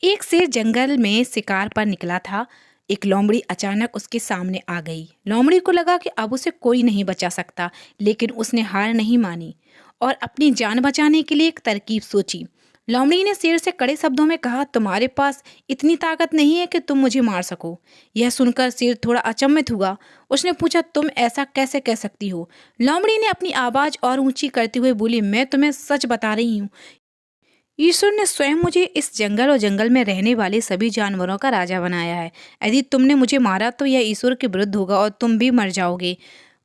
एक शेर जंगल में शिकार पर निकला था। एक लोमड़ी अचानक उसके सामने आ गई। लोमड़ी को लगा कि अब उसे कोई नहीं बचा सकता, लेकिन उसने हार नहीं मानी और अपनी जान बचाने के लिए एक तरकीब सोची। लोमड़ी ने शेर से कड़े शब्दों में कहा, तुम्हारे पास इतनी ताकत नहीं है कि तुम मुझे मार सको। यह सुनकर शेर थोड़ा अचंभित हुआ। उसने पूछा, तुम ऐसा कैसे कह सकती हो? लोमड़ी ने अपनी आवाज और ऊंची करते हुए बोली, मैं तुम्हें सच बता रही हूँ। ईश्वर ने स्वयं मुझे इस जंगल और जंगल में रहने वाले सभी जानवरों का राजा बनाया है। यदि तुमने मुझे मारा तो यह ईश्वर के विरुद्ध होगा और तुम भी मर जाओगे।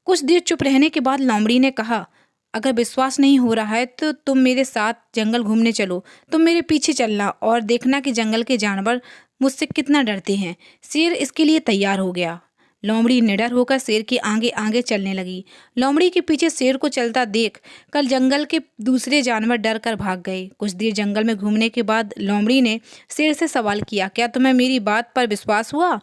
कुछ देर चुप रहने के बाद लोमड़ी ने कहा, अगर विश्वास नहीं हो रहा है तो तुम मेरे साथ जंगल घूमने चलो। तुम मेरे पीछे चलना और देखना कि जंगल के जानवर मुझसे कितना डरते हैं। शेर इसके लिए तैयार हो गया। लोमड़ी निडर होकर शेर के आगे आगे चलने लगी। लोमड़ी के पीछे शेर को चलता देख कल जंगल के दूसरे जानवर डर कर भाग गए। कुछ देर जंगल में घूमने के बाद लोमड़ी ने शेर से सवाल किया, क्या तुम्हें मेरी बात पर विश्वास हुआ?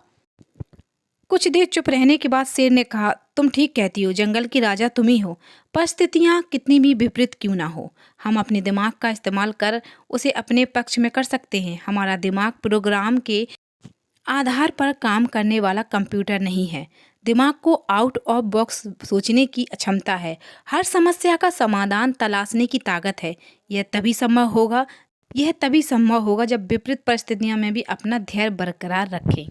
कुछ देर चुप रहने के बाद शेर ने कहा, तुम ठीक कहती हो, जंगल की राजा तुम ही हो। परिस्थितियाँ कितनी भी विपरीत क्यों ना हो, हम अपने दिमाग का इस्तेमाल कर उसे अपने पक्ष में कर सकते हैं। हमारा दिमाग प्रोग्राम के आधार पर काम करने वाला कंप्यूटर नहीं है। दिमाग को आउट ऑफ बॉक्स सोचने की क्षमता है। हर समस्या का समाधान तलाशने की ताकत है। यह तभी संभव होगा जब विपरीत परिस्थितियों में भी अपना धैर्य बरकरार रखें।